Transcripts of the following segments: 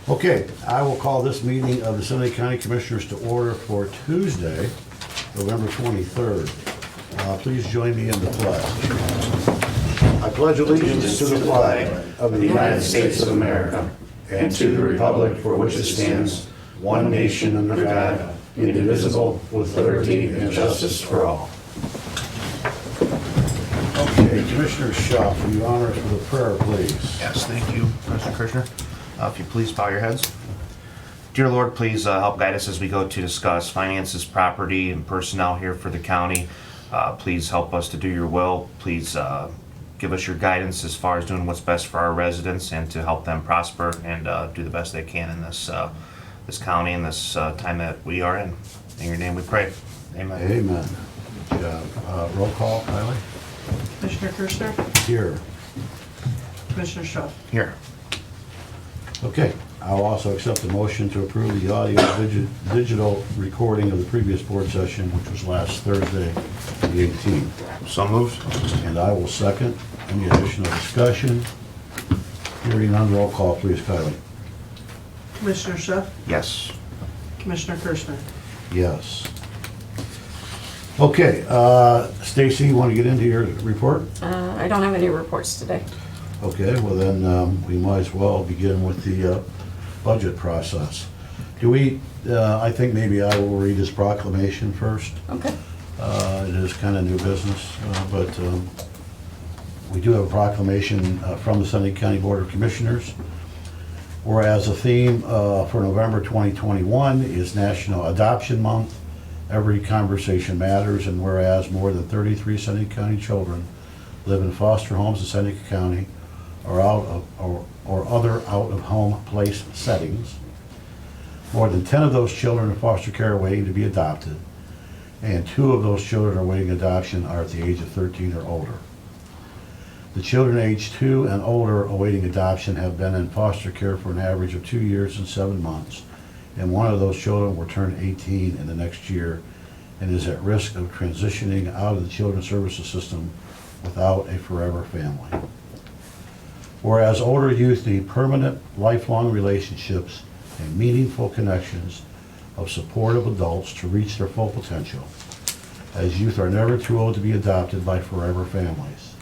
Okay, I will call this meeting of the Sunday County Commissioners to order for Tuesday, November 23rd. Please join me in the pledge. I pledge allegiance to the flag of the United States of America and to the republic for which it stands, one nation under God, indivisible, with liberty and justice for all. Okay, Commissioner Shaw, will you honor us with a prayer, please? Yes, thank you, Mr. Kirchner. If you please bow your heads. Dear Lord, please help guide us as we go to discuss finances, property, and personnel here for the county. Please help us to do your will. Please give us your guidance as far as doing what's best for our residents and to help them prosper and do the best they can in this this county and this time that we are in. In your name we pray. Amen. Amen. Good job. Roll call, Kylie? Commissioner Kirchner, Here. Commissioner Shaw. Here. Okay, I'll also accept the motion to approve the audio digital recording of the previous board session, which was last Thursday, the 18th. So moved. And I will second. Any additional discussion? Hearing none, roll call, please, Kylie. Commissioner Shaw, Yes. Commissioner Kirchner. Yes. Okay, Stacy, you want to get into your report? I don't have any reports today. Okay, well then, we might as well begin with the budget process. Do we, I think maybe I will read his proclamation first. Okay. It is kind of new business, but we do have a proclamation from the Sunday County Board of Commissioners. Whereas the theme for November 2021 is National Adoption Month, every conversation matters, and whereas more than 33 Sunday County children live in foster homes in Seneca County or other out-of-home place settings. More than 10 of those children in foster care are waiting to be adopted, and 2 of those children awaiting adoption are at the age of 13 or older. The children aged 2 and older awaiting adoption have been in foster care for an average of 2 years and 7 months, and one of those children will turn 18 in the next year and is at risk of transitioning out of the children's services system without a forever family. Whereas older youth need permanent, lifelong relationships and meaningful connections of supportive adults to reach their full potential, as youth are never too old to be adopted by forever families.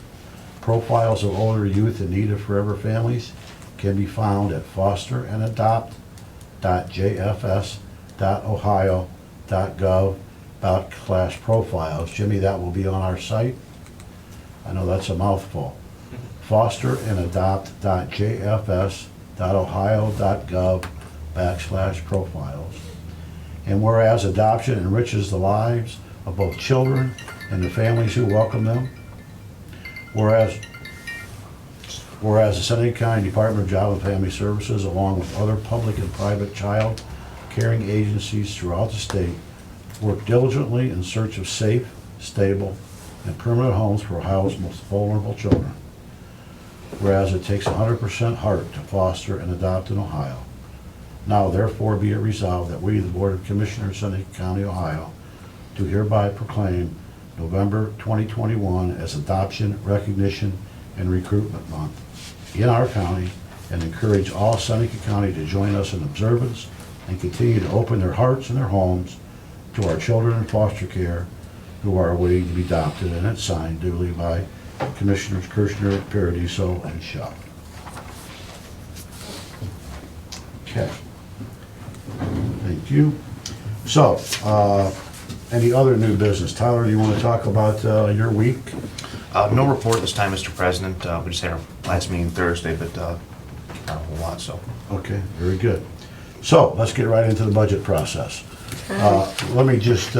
Profiles of older youth in need of forever families can be found at fosterandAdopt.jfs.ohio.gov/profiles. Jimmy, that will be on our site. I know that's a mouthful. fosterandAdopt.jfs.ohio.gov/profiles. And whereas adoption enriches the lives of both children and the families who welcome them, whereas the Seneca County Department of Job and Family Services, along with other public and private child caring agencies throughout the state, work diligently in search of safe, stable, and permanent homes for Ohio's most vulnerable children. Whereas it takes 100% heart to foster and adopt in Ohio. Now therefore be it resolved that we, the Board of Commissioners, Seneca County, Ohio, do hereby proclaim November 2021 as Adoption, Recognition, and Recruitment Month in our county, and encourage all Seneca County to join us in observance and continue to open their hearts and their homes to our children in foster care who are waiting to be adopted. And it's signed duly by Commissioners Kirchner, Paradiso, and Shaw. Okay. Thank you. So, any other new business? Tyler, do you want to talk about your week? No report this time, Mr. President. We just had our last meeting Thursday, but not a whole lot, so. Okay, very good. So, let's get right into the budget process. Let me just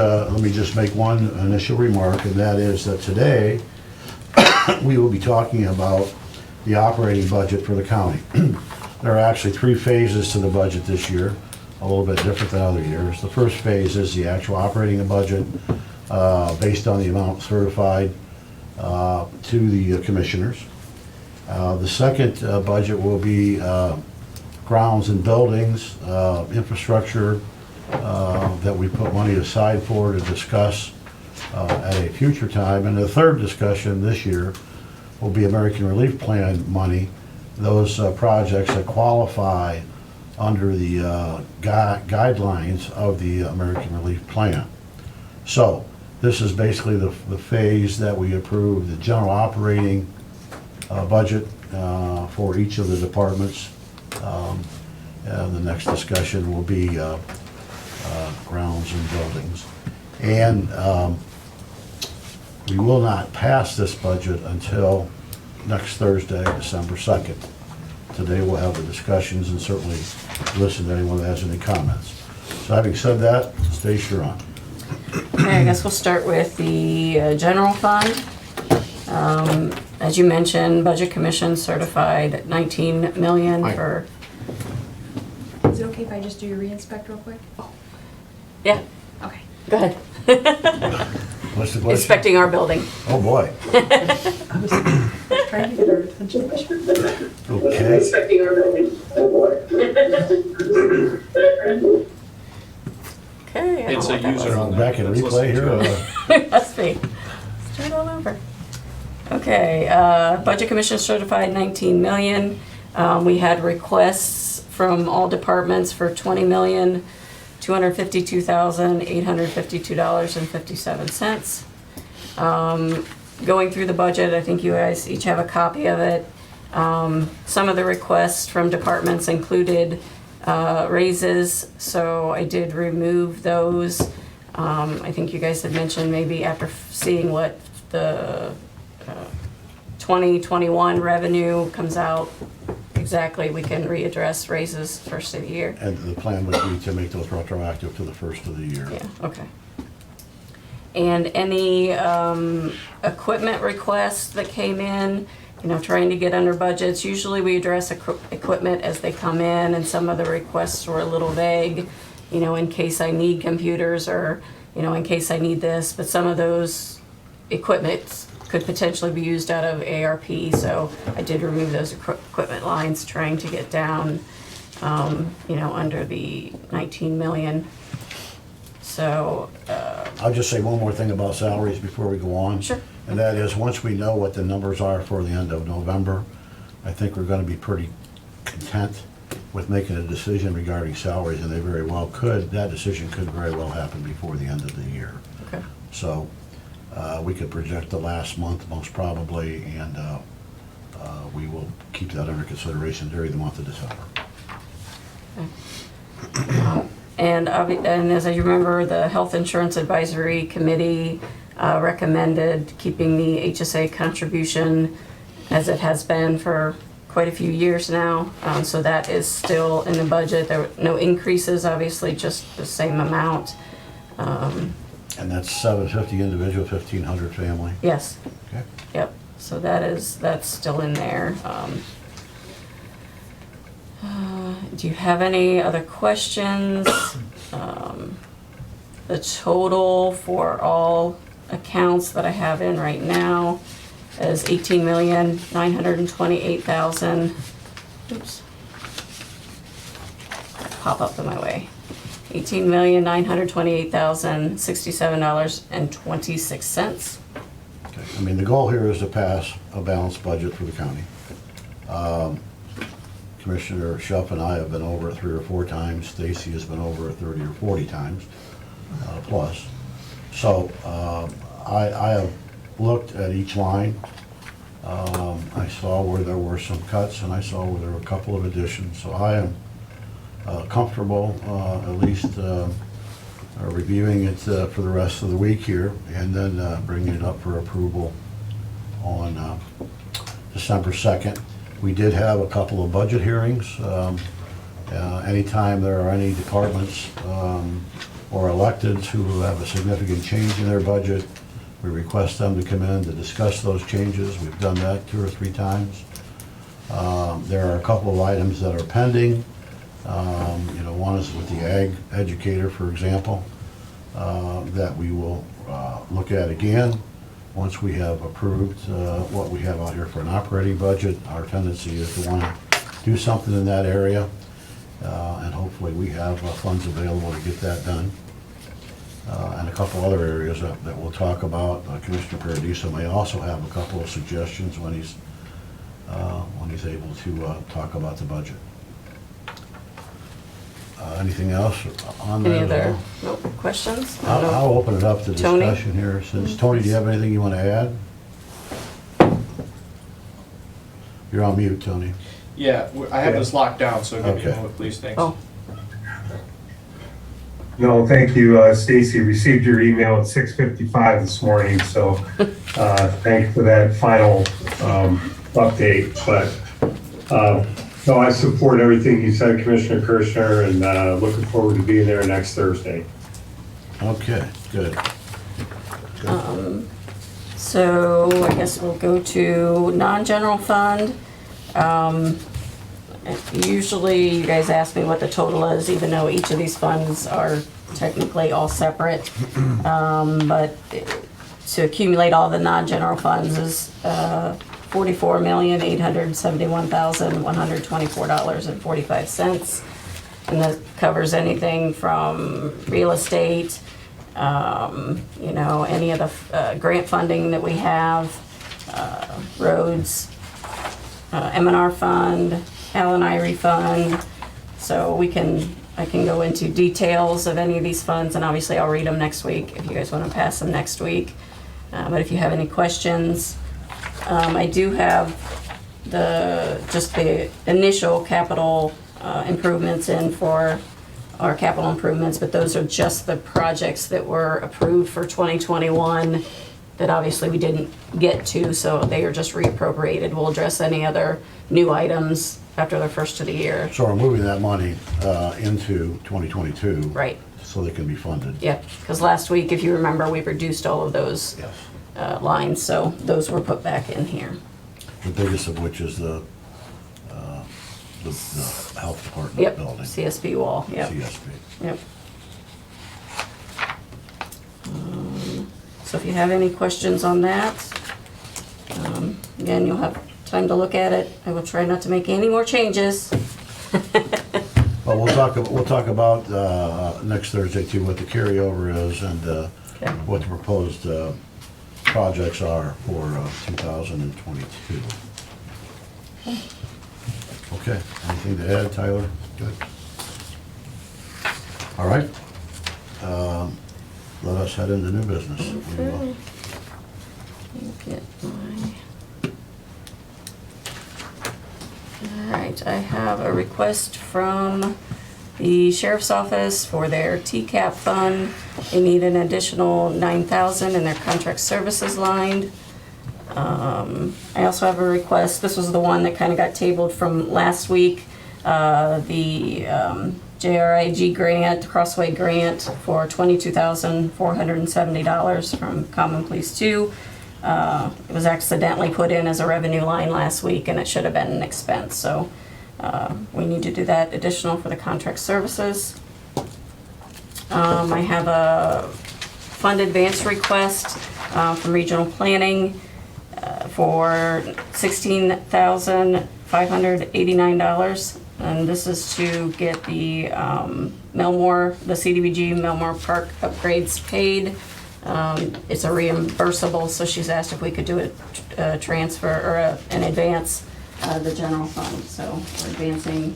make one initial remark, and that is that today we will be talking about the operating budget for the county. There are actually 3 phases to the budget this year, a little bit different than other years. The first phase is the actual operating budget based on the amount certified to the commissioners. The second budget will be grounds and buildings, infrastructure that we put money aside for to discuss at a future time. And the third discussion this year will be American Relief Plan money, those projects that qualify under the guidelines of the American Relief Plan. So this is basically the phase that we approve the general operating budget for each of the departments. And the next discussion will be grounds and buildings. And we will not pass this budget until next Thursday, December 2nd. Today we'll have the discussions and certainly listen to anyone that has any comments. So having said that, Stace, you're on. Okay, I guess we'll start with the general fund. As you mentioned, Budget Commission certified 19 million Aye. for, Is it okay if I just do your re-inspect real quick? yeah, Okay. go ahead. What's the question? Inspecting our building. Oh, boy. Trying to get our attention. Okay. Inspecting our building. Oh, boy. Okay. I don't It's know a what that user was. on that. Back in Let's replay listen here. to it. Must be. Start all over. Okay, Budget Commission certified 19 million. We had requests from all departments for $20,252,852.57. Going through the budget, I think you guys each have a copy of it. Some of the requests from departments included raises, so I did remove those. I think you guys had mentioned maybe after seeing what the 2021 revenue comes out exactly, we can readdress raises first of the year. And the plan would be to make those retroactive to the first of the year. Yeah, okay. And any equipment requests that came in, you know, trying to get under budgets. Usually we address equipment as they come in, and some of the requests were a little vague, you know, in case I need computers or, you know, in case I need this. But some of those equipment could potentially be used out of ARP, so I did remove those equipment lines, trying to get down, you know, under the 19 million. So, I'll just say one more thing about salaries before we go on. Sure. And that is, once we know what the numbers are for the end of November, I think we're gonna be pretty content with making a decision regarding salaries, and they very well could, that decision could very well happen before the end of the year. okay. So, we could project the last month most probably, and we will keep that under consideration during the month of December. And as I remember, the Health Insurance Advisory Committee recommended keeping the HSA contribution as it has been for quite a few years now. So that is still in the budget. There were no increases, obviously, just the same amount. And that's 750 individual, 1,500 family. Yes, Okay. yep. So that's still in there. Do you have any other questions? The total for all accounts that I have in right now is 18,928,000. Oops. Pop up in my way. $18,928,067.26. Okay. I mean, the goal here is to pass a balanced budget for the county. Commissioner Schuff and I have been over it 3 or 4 times. Stacy has been over it 30 or 40 times, plus. So I have looked at each line. I saw where there were some cuts, and I saw where there were a couple of additions. So I am comfortable, at least reviewing it for the rest of the week here, and then bringing it up for approval on December 2nd. We did have a couple of budget hearings. Anytime there are any departments or electeds who have a significant change in their budget, we request them to come in to discuss those changes. We've done that 2 or 3 times. There are a couple of items that are pending. You know, one is with the ag educator, for example, that we will look at again. Once we have approved what we have out here for an operating budget, our tendency is to want to do something in that area, and hopefully we have funds available to get that done. And a couple other areas that we'll talk about. Commissioner Paradiso may also have a couple of suggestions when he's able to talk about the budget. Anything else on that? Any at other, all? nope, questions? I'll open it up to Tony? discussion here. Since, Tony, do you have anything you want to add? You're on mute, Tony. Yeah, I have this locked down, so give me a Okay. moment, please, thanks. Oh, No, thank you, Stacy. Received your email at 6:55 this morning, so thanks for that final update. But no, I support everything you said, Commissioner Kirschner, and looking forward to being there next Thursday. Okay, good. so I guess we'll go to non-general fund. Usually you guys ask me what the total is, even though each of these funds are technically all separate. But to accumulate all the non-general funds is $44,871,124.45. And that covers anything from real estate, any of the grant funding that we have, roads, M&R fund, L&I refund. So I can go into details of any of these funds, and obviously I'll read them next week if you guys want to pass them next week. But if you have any questions, I do have just the initial capital improvements in for our capital improvements, but those are just the projects that were approved for 2021 that obviously we didn't get to, so they are just reappropriated. We'll address any other new items after the first of the year. So we're moving that money into 2022. Right, So they can be funded. yep, because last week, if you remember, we reduced all of those Yes. lines, so those were put back in here. The biggest of which is the health department Yep, building. CSB wall, yep, CSB. yep. So if you have any questions on that, again, you'll have time to look at it. I will try not to make any more changes. Well, we'll talk about next Thursday too, what the carryover is and Okay. what the proposed projects are for 2022. Okay, anything to add, Tyler? Good. All right. Let us head into new business. We will. Get my- All right, I have a request from the sheriff's office for their TCAP fund. They need an additional $9,000 in their contract services line. I also have a request, this was the one that kind of got tabled from last week, the JRIG grant, Crossway grant for $22,470 from Common Police 2. It was accidentally put in as a revenue line last week and it should have been an expense, so we need to do that additional for the contract services. I have a fund advance request from Regional Planning for $16,589, and this is to get the the CDBG Melmore Park upgrades paid. It's a reimbursable, so she's asked if we could do a transfer or an advance out of the general fund. So we're advancing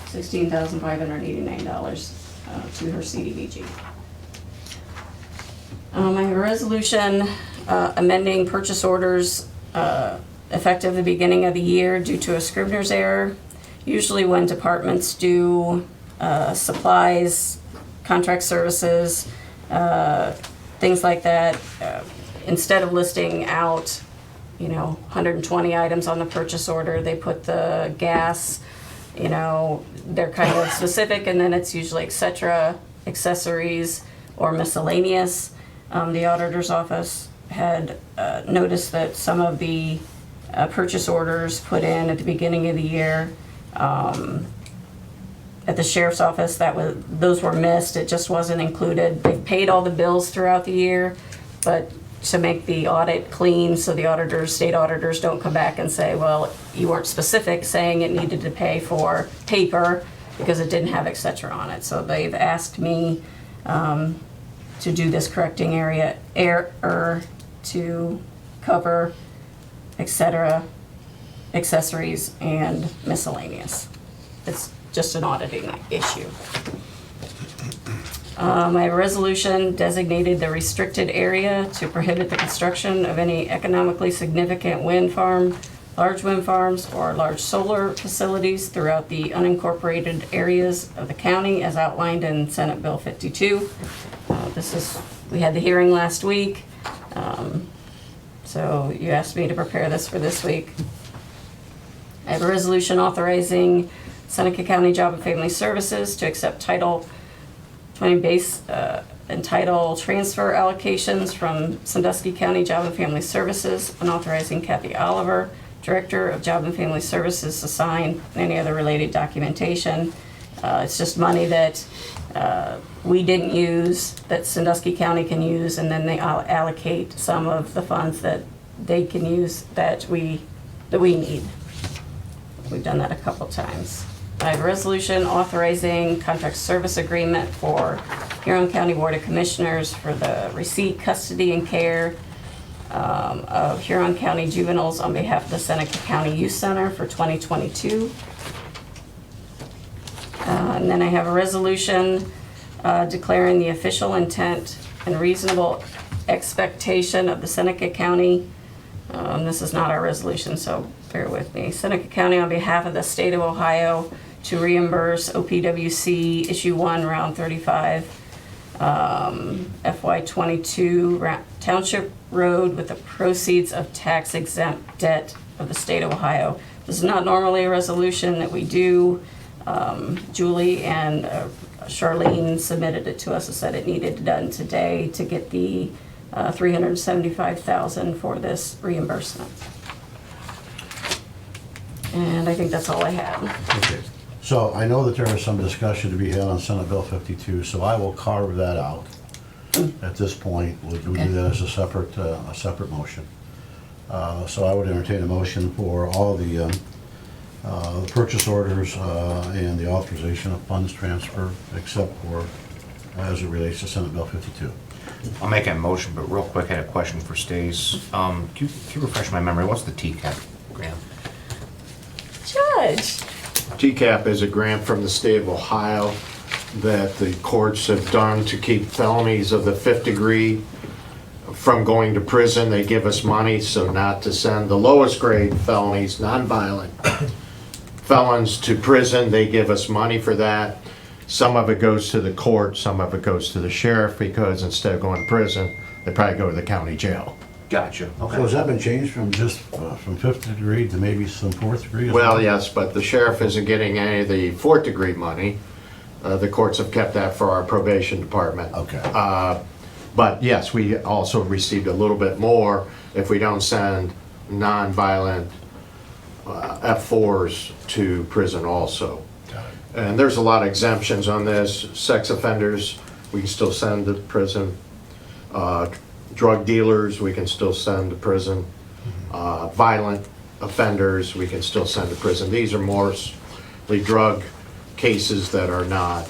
$16,589 to her CDBG. I have a resolution amending purchase orders effective the beginning of the year due to a Scrivener's error. Usually when departments do supplies, contract services, things like that, instead of listing out 120 items on the purchase order, they put the gas, they're kind of specific, and then it's usually et cetera, accessories, or miscellaneous. The auditor's office had noticed that some of the purchase orders put in at the beginning of the year at the sheriff's office, those were missed. It just wasn't included. They paid all the bills throughout the year, but to make the audit clean, so the state auditors don't come back and say, well, you weren't specific saying it needed to pay for paper because it didn't have et cetera on it. So they've asked me to do this correcting error to cover et cetera, accessories, and miscellaneous. It's just an auditing issue. I have a resolution designated the restricted area to prohibit the construction of any economically significant wind farm, large wind farms, or large solar facilities throughout the unincorporated areas of the county as outlined in Senate Bill 52. We had the hearing last week, so you asked me to prepare this for this week. I have a resolution authorizing Seneca County Job and Family Services to accept Title 20 base and title transfer allocations from Sandusky County Job and Family Services, and authorizing Kathy Oliver, Director of Job and Family Services, to sign any other related documentation. It's just money that we didn't use, that Sandusky County can use, and then they allocate some of the funds that they can use that we need. We've done that a couple times. I have a resolution authorizing contract service agreement for Huron County Board of Commissioners for the receipt, custody, and care of Huron County juveniles on behalf of the Seneca County Youth Center for 2022. And then I have a resolution declaring the official intent and reasonable expectation of the Seneca County. This is not our resolution, so bear with me. Seneca County on behalf of the state of Ohio to reimburse OPWC issue 1 round 35 FY22 Township Road with the proceeds of tax exempt debt of the state of Ohio. This is not normally a resolution that we do. Julie and Charlene submitted it to us and said it needed done today to get the $375,000 for this reimbursement. And I think that's all I have. Okay. So I know that there is some discussion to be had on Senate Bill 52, so I will carve that out at this point. We'll do that as a separate motion. So I would entertain a motion for all the purchase orders and the authorization of funds transfer, except for as it relates to Senate Bill 52. I'll make that motion, but real quick, I had a question for Stace. Can you refresh my memory? What's the TCAP grant? Judge. TCAP is a grant from the state of Ohio that the courts have done to keep felonies of the 5th degree from going to prison. They give us money so not to send the lowest grade felonies, nonviolent felons to prison. They give us money for that. Some of it goes to the court, some of it goes to the sheriff, because instead of going to prison, they probably go to the county jail. Gotcha. So has that been changed from just from 5th degree to maybe some 4th degree? Well, yes, but the sheriff isn't getting any of the 4th degree money. The courts have kept that for our probation department. Okay. But yes, we also received a little bit more if we don't send nonviolent F4s to prison also. Got it. And there's a lot of exemptions on this. Sex offenders, we can still send to prison. Drug dealers, we can still send to prison. Violent offenders, we can still send to prison. These are mostly drug cases that are not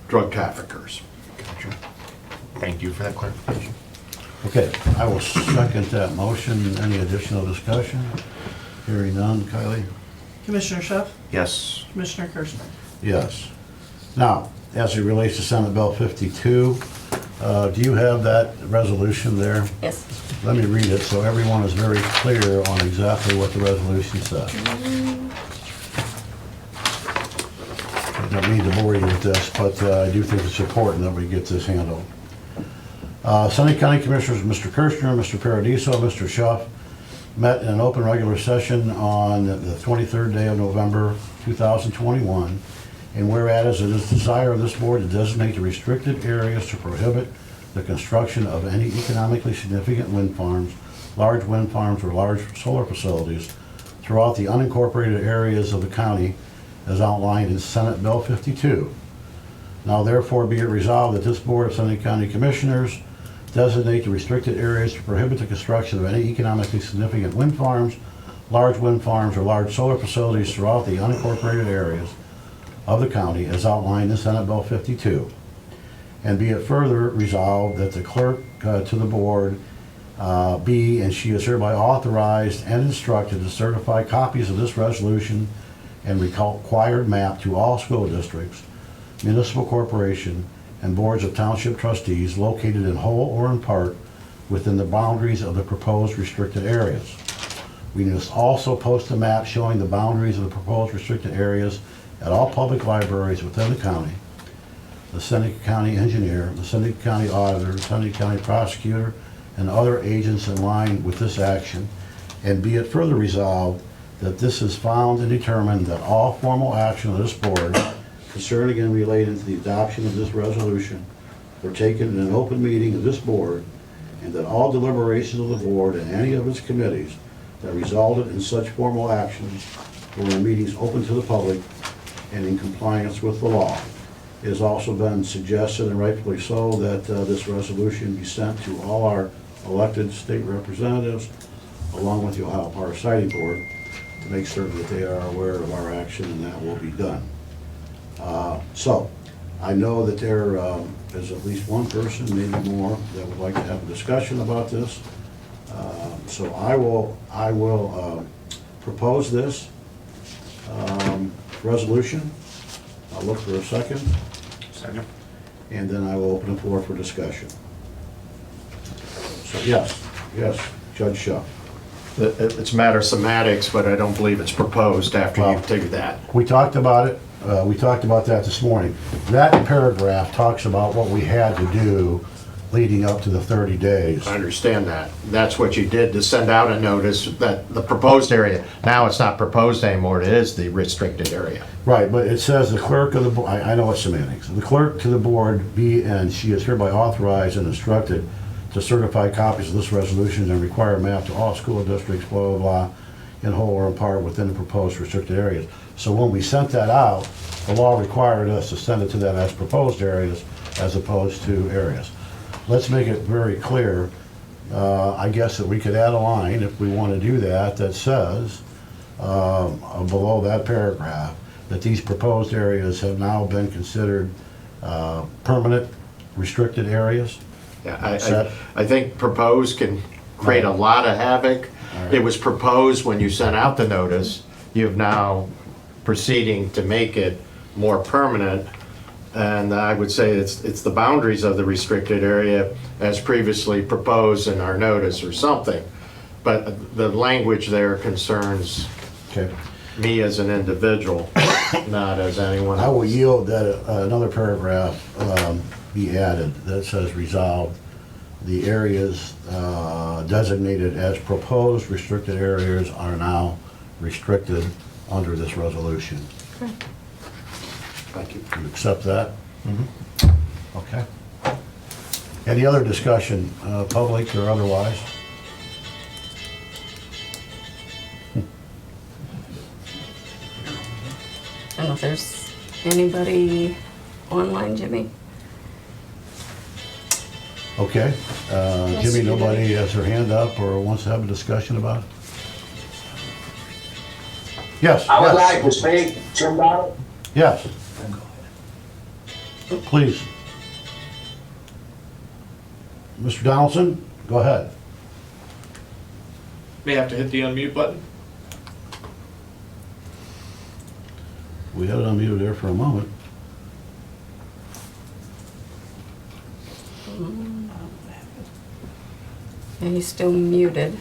drug traffickers. Gotcha. Thank you for that clarification. Okay, I will second that motion. Any additional discussion? Hearing none. Kylie? Commissioner Schuff, Yes. Commissioner Kirschner. Yes. Now, as it relates to Senate Bill 52, do you have that resolution there? Yes. Let me read it so everyone is very clear on exactly what the resolution says. I don't mean to bore you with this, but I do think it's important that we get this handled. Seneca County Commissioners, Mr. Kirschner, Mr. Paradiso, Mr. Schuff, met in an open regular session on the 23rd day of November 2021. And whereas it is the desire of this board to designate the restricted areas to prohibit the construction of any economically significant wind farms, large wind farms, or large solar facilities throughout the unincorporated areas of the county as outlined in Senate Bill 52. Now therefore be it resolved that this Board of Seneca County Commissioners designate the restricted areas to prohibit the construction of any economically significant wind farms, large wind farms, or large solar facilities throughout the unincorporated areas of the county as outlined in Senate Bill 52. And be it further resolved that the clerk to the board be and she is hereby authorized and instructed to certify copies of this resolution and required map to all school districts, municipal corporation, and boards of township trustees located in whole or in part within the boundaries of the proposed restricted areas. We must also post a map showing the boundaries of the proposed restricted areas at all public libraries within the county, the Seneca County engineer, the Seneca County auditor, the Seneca County prosecutor, and other agents in line with this action, and be it further resolved that this is found and determined that all formal action of this board concerning and relating to the adoption of this resolution were taken in an open meeting of this board, and that all deliberations of the board and any of its committees that resulted in such formal actions were in meetings open to the public and in compliance with the law. It has also been suggested, and rightfully so, that this resolution be sent to all our elected state representatives, along with the Ohio Power Siting Board, to make certain that they are aware of our action, and that will be done. So, I know that there is at least one person, maybe more, that would like to have a discussion about this. So I will propose this resolution. I'll look for a second, Second. and then I will open the floor for discussion. So yes, Judge Shaw. It's a matter of semantics, but I don't believe it's proposed after Well- you do that. We talked about it, we talked about that this morning. That paragraph talks about what we had to do leading up to the 30 days. I understand that. That's what you did to send out a notice that the proposed area, now it's not proposed anymore, it is the restricted area. Right, but it says the clerk of the, I know it's semantics. The clerk to the board be and she is hereby authorized and instructed to certify copies of this resolution and require a map to all school districts, blah, blah, blah, in whole or in part within the proposed restricted areas. So when we sent that out, the law required us to send it to them as proposed areas as opposed to areas. Let's make it very clear, I guess that we could add a line, if we want to do that, that says, below that paragraph, that these proposed areas have now been considered permanent restricted areas. Yeah, Set. I think proposed can create a lot of havoc. All right. It was proposed when you sent out the notice. You've now proceeding to make it more permanent. And I would say it's the boundaries of the restricted area as previously proposed in our notice or something. But the language there concerns Okay. me as an individual, not as anyone I will else. yield that another paragraph be added that says resolved. The areas designated as proposed restricted areas are now restricted under this resolution. Thank you. You accept that? Okay. Any other discussion, public or otherwise? I don't know if there's anybody online, Jimmy. Okay. Jimmy, you nobody has their hand up or wants to have a discussion about it? Yes, I would yes, like to speak, Jim Donald. yes. Please. Mr. Donaldson, go ahead. May have to hit the unmute button. We had it unmuted there for a moment. Yeah, he's still muted.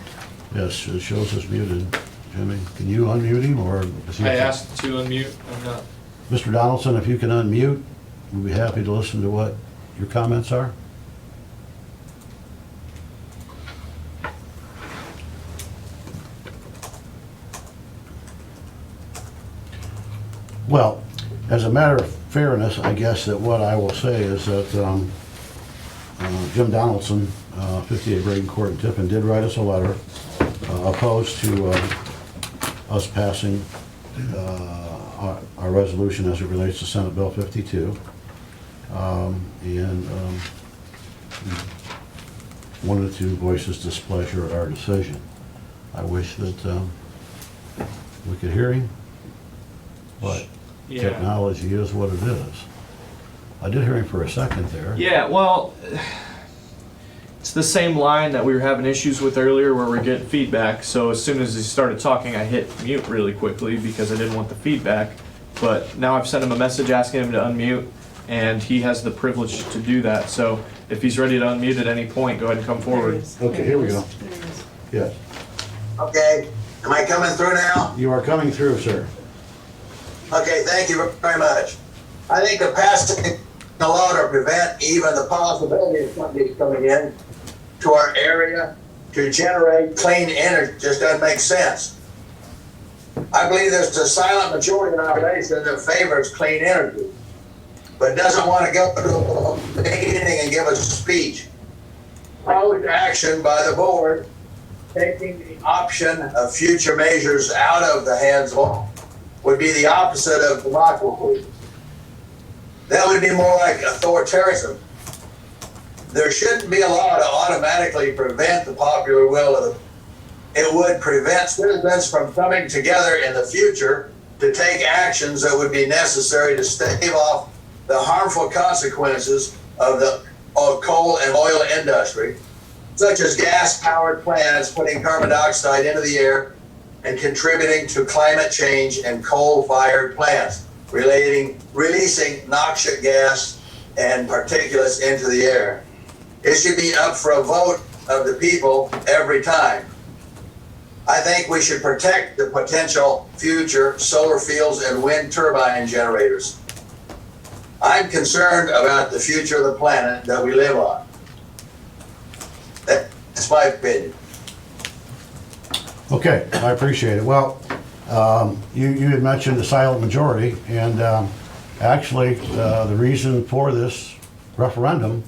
Yes, it shows us muted. Jimmy, can you unmute him or? is he- I asked to unmute, I'm not. Mr. Donaldson, if you can unmute, we'd be happy to listen to what your comments are. Well, as a matter of fairness, I guess that what I will say is that Jim Donaldson, 58 Braden Court in Tiffin, did write us a letter opposed to us passing our resolution as it relates to Senate Bill 52. And wanted to voice his displeasure at our decision. I wish that we could hear him, but Yeah. technology is what it is. I did hear him for a second there. Yeah, well, It's the same line that we were having issues with earlier where we're getting feedback. So as soon as he started talking, I hit mute really quickly because I didn't want the feedback. But now I've sent him a message asking him to unmute, and he has the privilege to do that. So if he's ready to unmute at any point, go ahead and come forward. Okay, here we go. Yes, Okay, am I coming through now? you are coming through, sir. Okay, thank you very much. I think the passing the law to prevent even the possibility of somebody coming in to our area to generate clean energy just doesn't make sense. I believe there's a silent majority in our nation that favors clean energy, but doesn't want to go to a meeting and give us a speech. Proposed action by the board, taking the option of future measures out of the hands of would be the opposite of democracy. That would be more like authoritarianism. There shouldn't be a law to automatically prevent the popular will of it would prevent citizens from coming together in the future to take actions that would be necessary to stave off the harmful consequences of the coal and oil industry, such as gas-powered plants putting carbon dioxide into the air and contributing to climate change, and coal-fired plants releasing noxious gas and particulates into the air. It should be up for a vote of the people every time. I think we should protect the potential future solar fields and wind turbine generators. I'm concerned about the future of the planet that we live on. That's my opinion. Okay, I appreciate it. Well, you had mentioned the silent majority, and actually, the reason for this referendum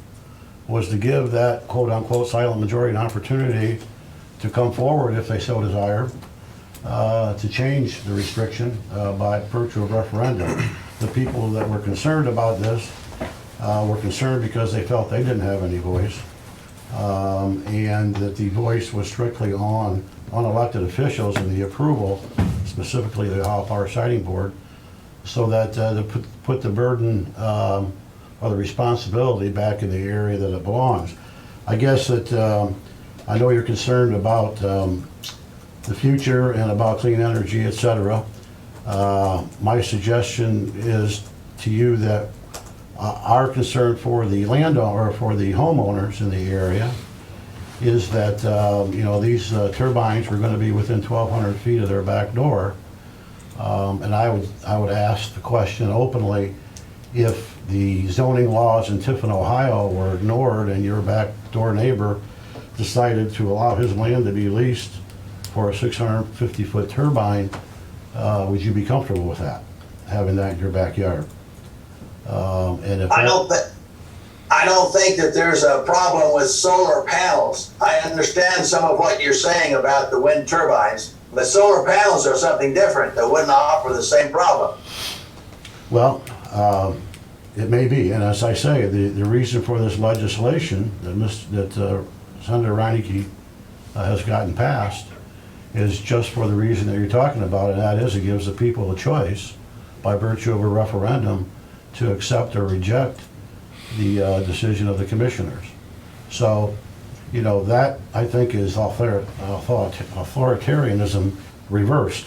was to give that quote-unquote silent majority an opportunity to come forward, if they so desire, to change the restriction by virtue of referendum. The people that were concerned about this were concerned because they felt they didn't have any voice, and that the voice was strictly on unelected officials and the approval, specifically the Ohio Power Siting Board, so that to put the burden or the responsibility back in the area that it belongs. I guess that I know you're concerned about the future and about clean energy, et cetera. My suggestion is to you that our concern for the landowner, or for the homeowners in the area, is that these turbines were going to be within 1,200 feet of their back door, and I would ask the question openly: if the zoning laws in Tiffin, Ohio, were ignored, and your back door neighbor decided to allow his land to be leased for a 650-foot turbine, would you be comfortable with that, having that in your backyard? And if I don't think that there's a problem with solar panels. I understand some of what you're saying about the wind turbines, but solar panels are something different that wouldn't offer the same problem. Well, it may be, and as I say, the reason for this legislation that Senator Reineke has gotten passed is just for the reason that you're talking about, and that is it gives the people a choice by virtue of a referendum to accept or reject the decision of the commissioners. So, that I think is authoritarianism reversed.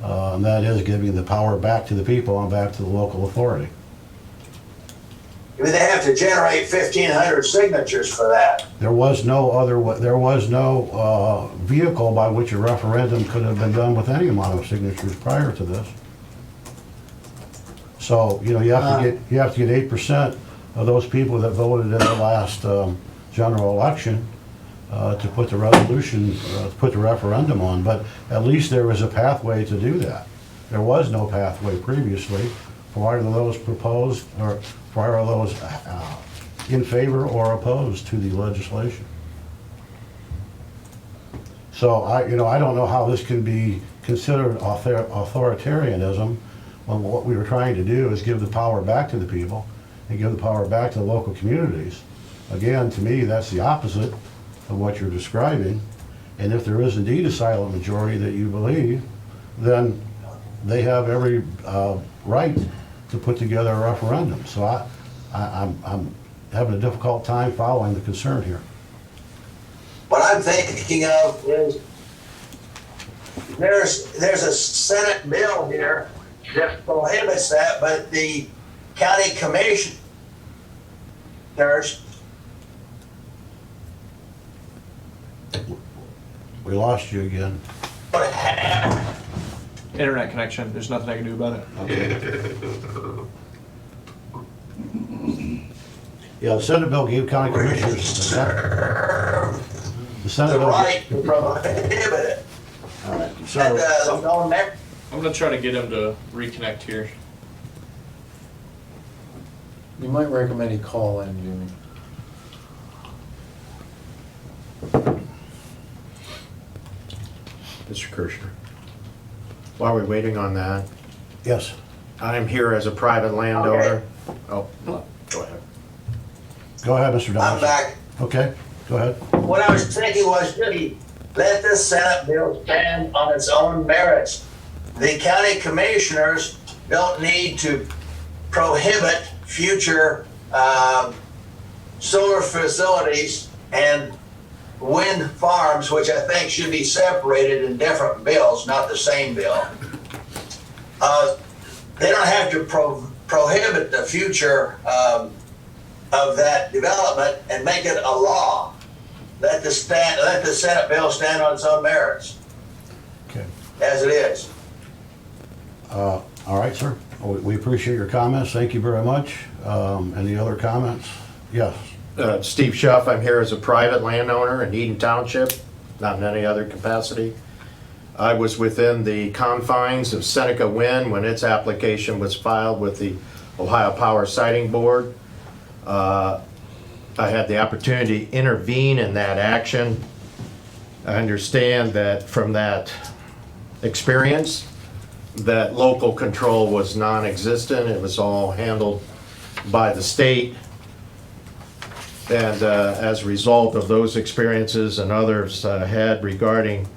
And that is giving the power back to the people and back to the local authority. I mean, they have to generate 1,500 signatures for that. There was no vehicle by which a referendum could have been done with any amount of signatures prior to this. So, you have to get 8% of those people that voted in the last general election to put the resolution, put the referendum on. But at least there was a pathway to do that. There was no pathway previously for either of those proposed, or for either of those in favor or opposed to the legislation. So I don't know how this can be considered authoritarianism when what we were trying to do is give the power back to the people and give the power back to the local communities. Again, to me, that's the opposite of what you're describing. And if there is indeed a silent majority that you believe, then they have every right to put together a referendum. So I'm having a difficult time following the concern here. I'm thinking of is there's a Senate bill here that prohibits that, but the county commissioners We lost you again. would have. Internet connection, there's nothing I can do about it. Yeah, the Senate bill gave county commissioners, the Senate The bill. right to prohibit it. All right, And, so, I'm gonna try to get him to reconnect here. You might recommend he call in, Jimmy. Mr. Kirschner. While we're waiting on that, yes, I'm here as a private landowner. Oh, go ahead. go ahead, Mr. I'm Donaldson. back. Okay, go ahead. What I was thinking was really let this Senate bill stand on its own merits. The county commissioners don't need to prohibit future solar facilities and wind farms, which I think should be separated in different bills, not the same bill. They don't have to prohibit the future of that development and make it a law. Let the Senate bill stand on its own merits, Okay. as it is. All right, sir. We appreciate your comments. Thank you very much. Any other comments? Yes. Steve Schuff, I'm here as a private landowner in Eden Township, not in any other capacity. I was within the confines of Seneca Wind when its application was filed with the Ohio Power Siting Board. I had the opportunity to intervene in that action. I understand that from that experience, that local control was non-existent. It was all handled by the state. And as a result of those experiences and others had regarding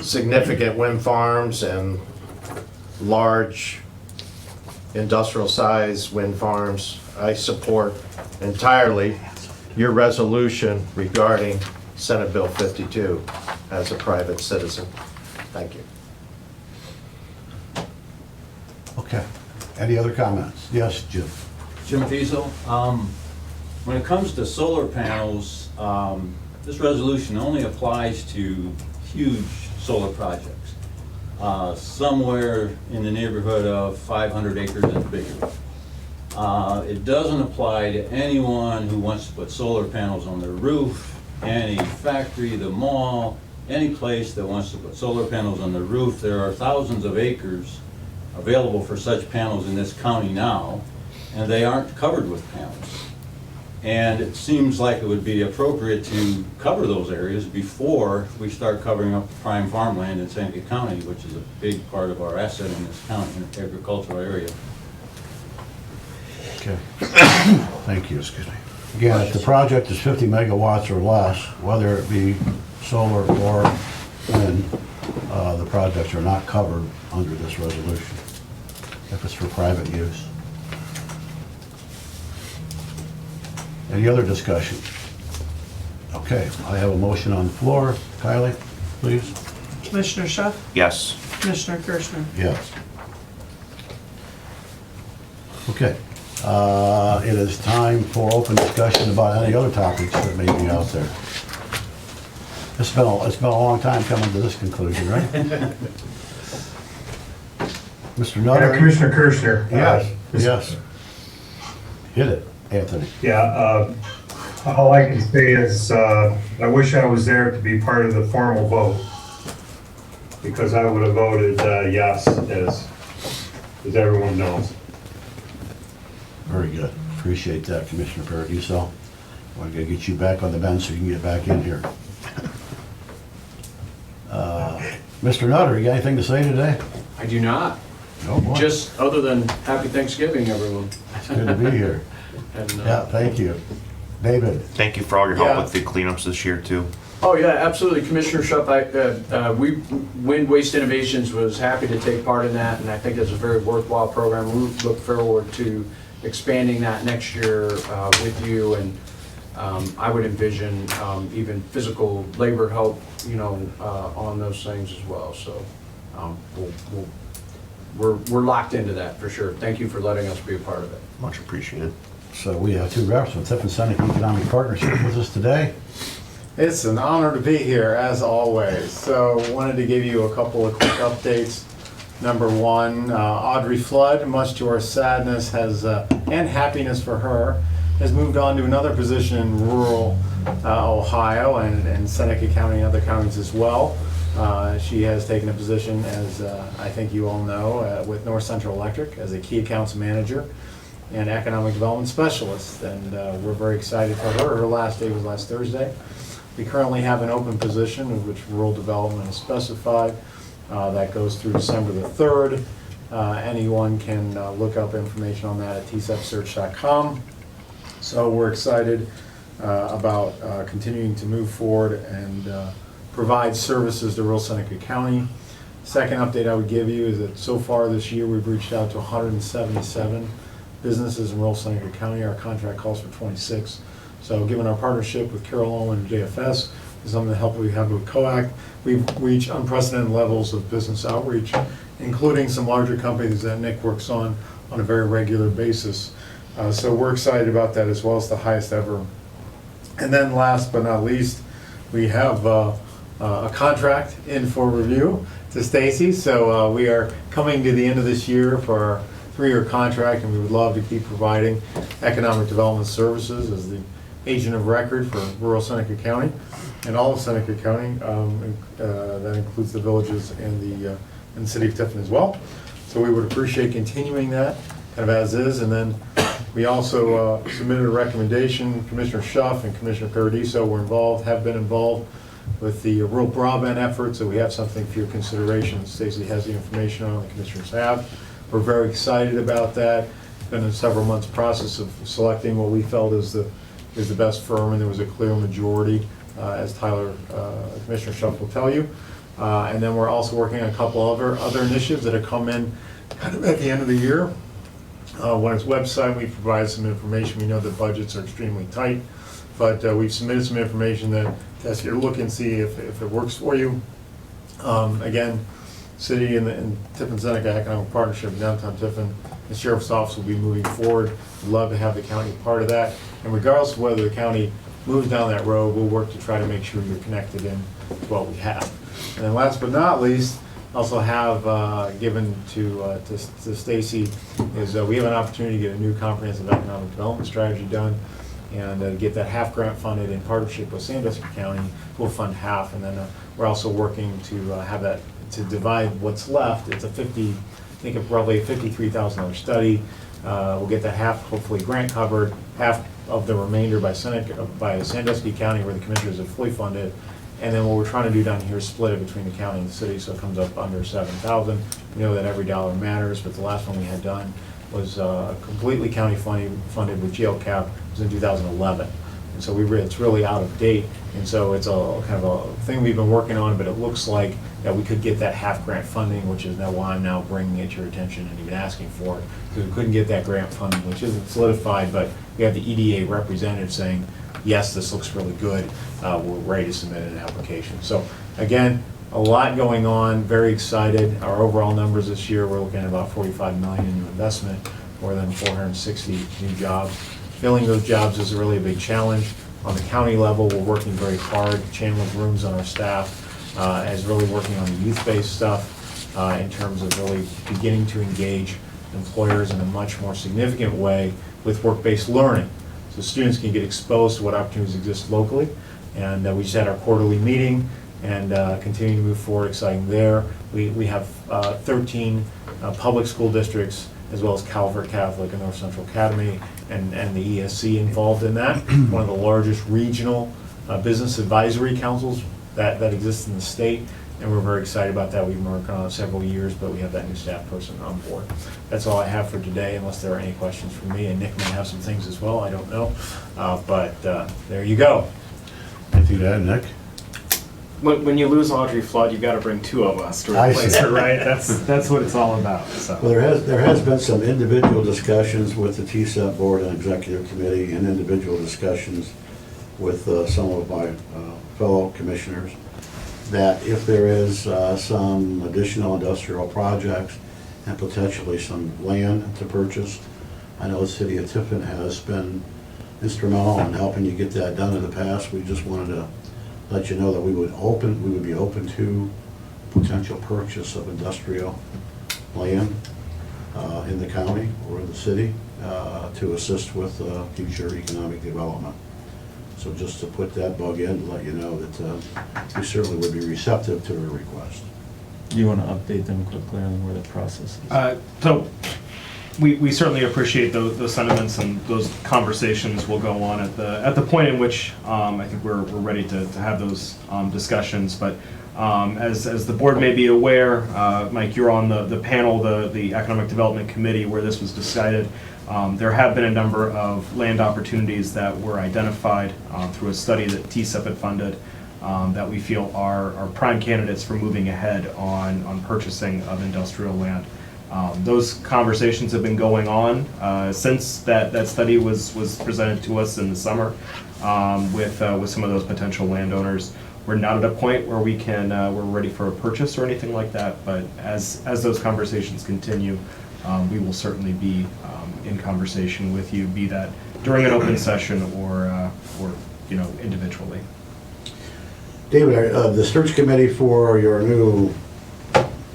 significant wind farms and large industrial size wind farms, I support entirely your resolution regarding Senate Bill 52 as a private citizen. Thank you. Okay. Any other comments? Yes, Jim. Jim Fiesel. When it comes to solar panels, this resolution only applies to huge solar projects, somewhere in the neighborhood of 500 acres and bigger. It doesn't apply to anyone who wants to put solar panels on their roof, any factory, the mall, any place that wants to put solar panels on their roof. There are thousands of acres available for such panels in this county now, and they aren't covered with panels. And it seems like it would be appropriate to cover those areas before we start covering up the prime farmland in Seneca County, which is a big part of our asset in this county, in the agricultural area. Okay. Thank you. Excuse me. Again, if the project is 50 megawatts or less, whether it be solar or wind, the projects are not covered under this resolution if it's for private use. Any other discussion? Okay, I have a motion on the floor. Kylie, please. Commissioner Schuff, Yes. Commissioner Kirschner. Yes. Okay. It is time for open discussion about any other topics that may be out there. It's been a long time coming to this conclusion, right? Mr. Nutter? Commissioner Kirschner. Yes, yes. Hit it, Anthony. Yeah, all I can say is, I wish I was there to be part of the formal vote, because I would have voted yes, as everyone knows. Very good. Appreciate that, Commissioner Paradiso. We're gonna get you back on the bench so you can get back in here. Mr. Nutter, you got anything to say today? I do not. No, boy. Just other than happy Thanksgiving, everyone. It's good to be here. And, Yeah, thank you. David? Thank you for all your help Yeah. with the cleanups this year too. Oh, yeah, absolutely. Commissioner Schupp, Wind Waste Innovations was happy to take part in that, and I think it's a very worthwhile program. We look forward to expanding that next year with you, and I would envision even physical labor help, on those things as well. So we're locked into that for sure. Thank you for letting us be a part of it. Much appreciated. So we have two reps from Tiffin Seneca Economic Partnership with us today. It's an honor to be here, as always. So wanted to give you a couple of quick updates. Number one, Audrey Flood, much to our sadness, and happiness for her, has moved on to another position in rural Ohio and Seneca County and other counties as well. She has taken a position, as I think you all know, with North Central Electric as a key accounts manager and economic development specialist. And we're very excited for her. Her last day was last Thursday. We currently have an open position in which rural development is specified. That goes through December the 3rd. Anyone can look up information on that at tcapsearch.com. So we're excited about continuing to move forward and provide services to rural Seneca County. Second update I would give you is that so far this year we've reached out to 177 businesses in rural Seneca County. Our contract calls for 26. So given our partnership with Carol Owen and JFS, some of the help we have with COAC, we've reached unprecedented levels of business outreach, including some larger companies that Nick works on a very regular basis. So we're excited about that as well. As the highest ever. And then last but not least, we have a contract in for review to Stacy. So we are coming to the end of this year for our 3-year contract, and we would love to keep providing economic development services as the agent of record for rural Seneca County and all of Seneca County. That includes the villages and the city of Tiffin as well. So we would appreciate continuing that kind of as is. And then we also submitted a recommendation. Commissioner Schuff and Commissioner Paradiso have been involved with the rural broadband effort. So we have something for your consideration. Stacy has the information on, the commissioners have. We're very excited about that. It's been a several months process of selecting what we felt is the best firm, and there was a clear majority, as Commissioner Schuff will tell you. And then we're also working on a couple other initiatives that have come in kind of at the end of the year. One is website. We provide some information. We know that budgets are extremely tight, but we've submitted some information that to ask you to look and see if it works for you. Again, City and Tiffin Seneca Economic Partnership, downtown Tiffin, the Sheriff's Office will be moving forward. We'd love to have the county part of that. And regardless of whether the county moves down that road, we'll work to try to make sure you're connected in to what we have. And then last but not least, also have given to Stacy is we have an opportunity to get a new comprehensive economic development strategy done and get that half grant funded in partnership with Sandusky County. We'll fund half, and then we're also working to have that to divide what's left. It's think of probably a $53,000 study. We'll get that half, hopefully grant covered, half of the remainder by Sandusky County, where the commissioners have fully funded. And then what we're trying to do down here is split it between the county and the city, so it comes up under $7,000. We know that every dollar matters, but the last one we had done was completely county funded with GLCAP. It was in 2011. And so it's really out of date. And so it's a kind of a thing we've been working on, but it looks like that we could get that half grant funding, which is now why I'm now bringing it to your attention and even asking for it. Because we couldn't get that grant funding, which isn't solidified, but we have the EDA representative saying, yes, this looks really good. We're ready to submit an application. So again, a lot going on, very excited. Our overall numbers this year, we're looking at about $45 million in new investment, more than 460 new jobs. Filling those jobs is really a big challenge. On the county level, we're working very hard. Chandler Brooms on our staff is really working on the youth-based stuff in terms of really beginning to engage employers in a much more significant way with work-based learning. So students can get exposed to what opportunities exist locally. And we just had our quarterly meeting and continue to move forward, exciting there. We have 13 public school districts, as well as Calvert Catholic and North Central Academy and the ESC involved in that. One of the largest regional business advisory councils that exists in the state. And we're very excited about that. We've been working on it several years, but we have that new staff person on board. That's all I have for today, unless there are any questions from me. And Nick may have some things as well, I don't know. But there you go. Anything to add, Nick? When you lose Audrey Flood, you got to bring two of us to replace her, right? That's what it's all about. So. Well, there has been some individual discussions with the TCAP board and executive committee, and individual discussions with some of my fellow commissioners that if there is some additional industrial projects and potentially some land to purchase, I know the city of Tiffin has been instrumental in helping you get that done in the past. We just wanted to let you know that we would be open to potential purchase of industrial land in the county or in the city to assist with future economic development. So just to put that bug in, to let you know that we certainly would be receptive to a request. Do you want to update them quickly on where the process is? So we certainly appreciate those sentiments, and those conversations will go on at the point in which I think we're ready to have those discussions. But as the board may be aware, Mike, you're on the panel, the Economic Development Committee, where this was decided. There have been a number of land opportunities that were identified through a study that TCAP had funded that we feel are prime candidates for moving ahead on purchasing of industrial land. Those conversations have been going on since that study was presented to us in the summer with some of those potential landowners. We're not at a point where we're ready for a purchase or anything like that, but as those conversations continue, we will certainly be in conversation with you, be that during an open session or individually. David, the search committee for your new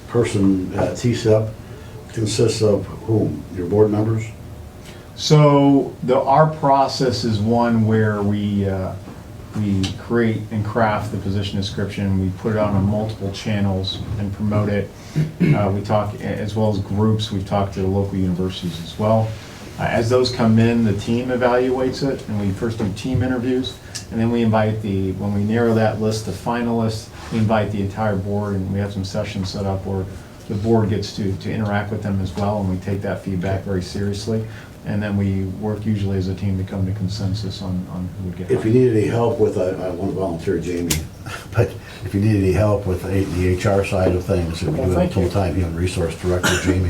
person at TCEP consists of whom? Your board members? So our process is one where we create and craft the position description. We put it out on multiple channels and promote it. We talk, as well as groups, we've talked to the local universities as well. As those come in, the team evaluates it, and we first do team interviews, and then we invite when we narrow that list of finalists, we invite the entire board, and we have some sessions set up where the board gets to interact with them as well, and we take that feedback very seriously. And then we work usually as a team to come to consensus on who would get If you hired. need any help with, I won't volunteer Jamie, but if you need any help with the HR side of things, we do have a thank you. full-time human resource director, Jamie.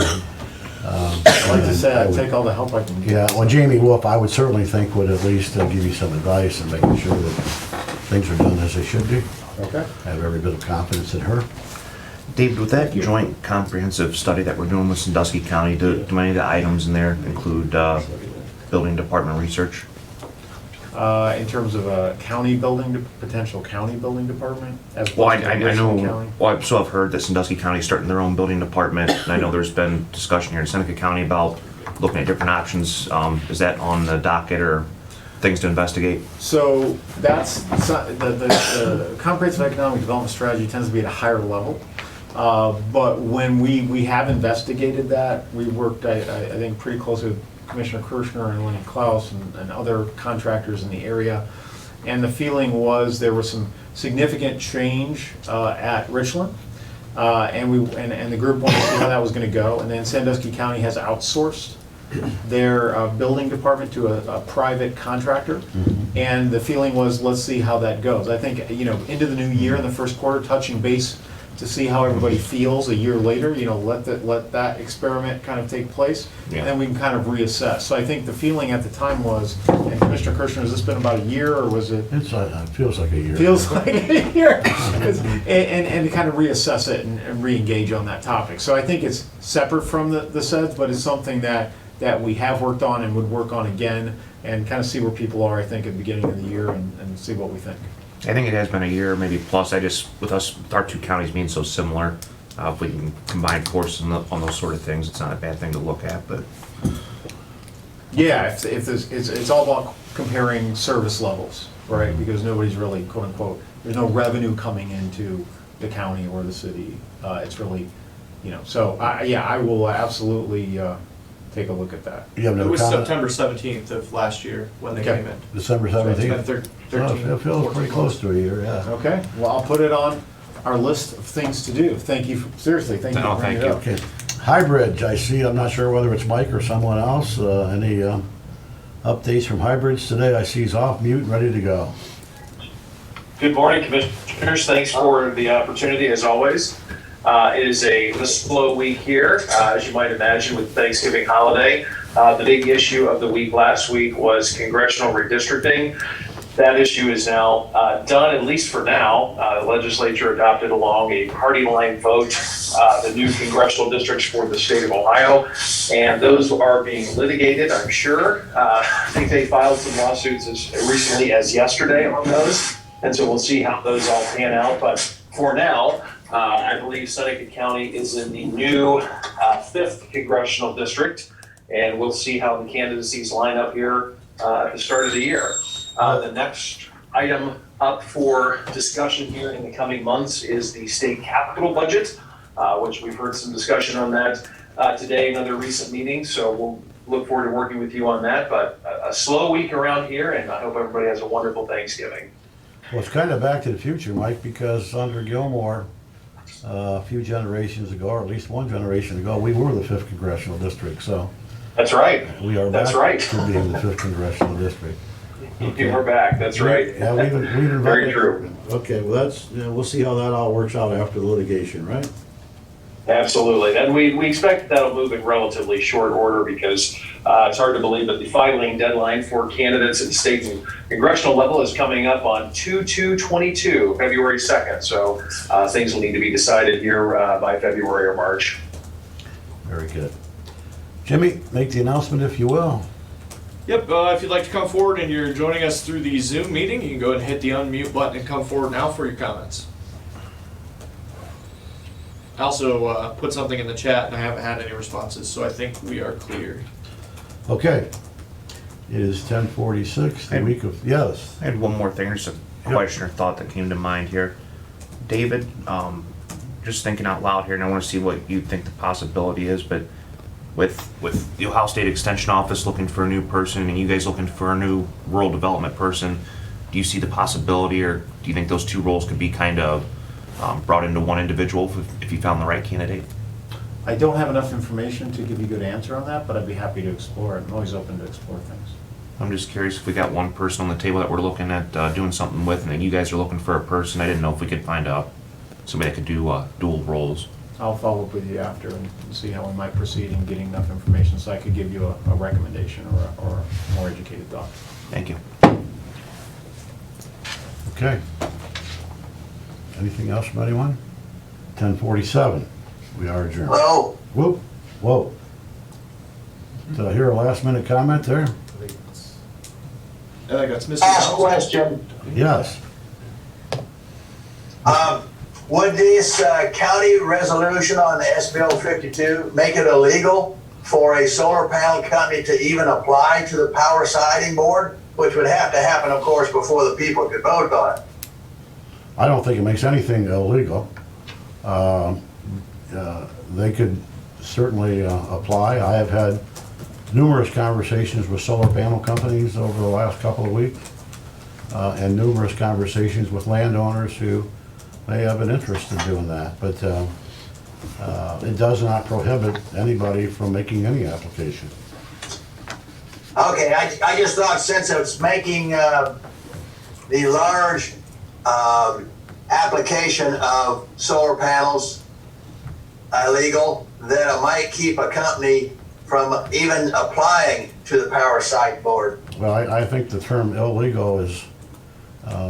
I like to say I take all the help I can get. Yeah, well, Jamie Wolf, I would certainly think would at least give you some advice and making sure that things are done as they should be. Okay. I have every bit of confidence in her. David, with that joint comprehensive study that we're doing with Sandusky County, do any of the items in there include building department research? In terms of a potential county building department? As Well, opposed to I Richland know, County? well, I've sort of heard that Sandusky County is starting their own building department, and I know there's been discussion here in Seneca County about looking at different options. Is that on the docket or things to investigate? So that's, the comprehensive economic development strategy tends to be at a higher level. But when we have investigated that, we worked, I think, pretty closely with Commissioner Kirschner and Lenny Klaus and other contractors in the area. And the feeling was there was some significant change at Richland. And the group wanted to see how that was going to go. And then Sandusky County has outsourced their building department to a private contractor. And the feeling was, let's see how that goes. I think, into the new year, in the first quarter, touching base to see how everybody feels a year later, let that experiment kind of take place, Yeah. and then we can kind of reassess. So I think the feeling at the time was, and Commissioner Kirschner, has this been about a year, or was it? It feels like a year. Feels like a year. And to kind of reassess it and re-engage on that topic. So I think it's separate from the SEDS, but it's something that we have worked on and would work on again, and kind of see where people are, I think, at the beginning of the year, and see what we think. I think it has been a year, maybe plus. With our two counties being so similar, if we can combine forces on those sort of things, it's not a bad thing to look at, but. Yeah, if there's, it's all about comparing service levels, right? Because nobody's really, quote unquote, there's no revenue coming into the county or the city. It's really, so I will absolutely take a look at that. You have It no was comment? September 17th of last year when they Okay. came in. December So it's 17th? been 13, Oh, it feels pretty close to a year, yeah. Okay, well, I'll put it on our list of things to do. Thank you, seriously, thank you No, for bringing thank it you. up. Okay, Hybrid, I see, I'm not sure whether it's Mike or someone else. Any updates from Hybrids today? I see he's off mute and ready to go. Good morning, Commissioners. Thanks for the opportunity, as always. It is a slow week here, as you might imagine, with Thanksgiving holiday. The big issue of the week last week was congressional redistricting. that issue is now done, at least for now. The legislature adopted along a party line vote the new congressional districts for the state of Ohio, and those are being litigated, I'm sure. I think they filed some lawsuits as recently as yesterday on those, and so we'll see how those all pan out. But for now, I believe Seneca County is in the new 5th congressional district, and we'll see how the candidacies line up here at the start of the year. The next item up for discussion here in the coming months is the state capital budget, which we've heard some discussion on that today in other recent meetings. So we'll look forward to working with you on that. But a slow week around here, and I hope everybody has a wonderful Thanksgiving. Well, it's kind of back to the future, Mike, because under Gilmore, a few generations ago, or at least one generation ago, we were the 5th congressional district, so. That's right. We are That's back right. to being the 5th congressional district. Okay. We're back. That's right. Yeah, we've invited. Very true. Okay, well, that's, we'll see how that all works out after the litigation, right? Absolutely. And we expect that'll move in relatively short order because it's hard to believe that the filing deadline for candidates at the state and congressional level is coming up on 2/2/22, February 2nd. So things will need to be decided here by February or March. Very good. Jimmy, make the announcement if you will. Yep, if you'd like to come forward and you're joining us through the Zoom meeting, you can go ahead and hit the unmute button and come forward now for your comments. I also put something in the chat and I haven't had any responses, so I think we are clear. Okay. It is 10:46, the week of, yes. I had one more thing, just a question or thought that came to mind here. David, just thinking out loud here, and I want to see what you think the possibility is, but with the Ohio State Extension Office looking for a new person and you guys looking for a new rural development person, do you see the possibility, or do you think those two roles could be kind of brought into one individual if you found the right candidate? I don't have enough information to give you a good answer on that, but I'd be happy to explore it. I'm always open to explore things. I'm just curious if we got one person on the table that we're looking at doing something with, and then you guys are looking for a person. I didn't know if we could find somebody that could do dual roles. I'll follow up with you after and see how we might proceed in getting enough information so I could give you a recommendation or a more educated thought. Thank you. Okay. Anything else from anyone? 10:47, we are adjourned. Hello? Whoop, whoa. Did I hear a last minute comment there? I think that's Mr. Ask Donaldson. question. Yes. Would this county resolution on S Bill 52 make it illegal for a solar panel company to even apply to the power siting board? Which would have to happen, of course, before the people could vote on it. I don't think it makes anything illegal. They could certainly apply. I have had numerous conversations with solar panel companies over the last couple of weeks, and numerous conversations with landowners who may have an interest in doing that. But it does not prohibit anybody from making any application. Okay, I just thought since it's making the large application of solar panels illegal, that it might keep a company from even applying to the power site board. Well, I think the term illegal is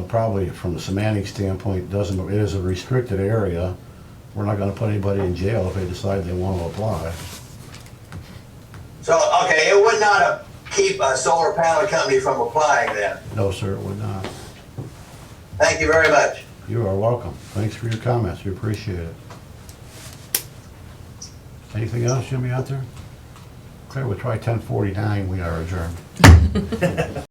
probably, from a semantic standpoint, it is a restricted area. We're not going to put anybody in jail if they decide they want to apply. So, okay, it would not keep a solar panel company from applying then. No, sir, it would not. Thank you very much. You are welcome. Thanks for your comments. We appreciate it. Anything else, Jimmy, out there? Okay, we'll try 10:49. We are adjourned.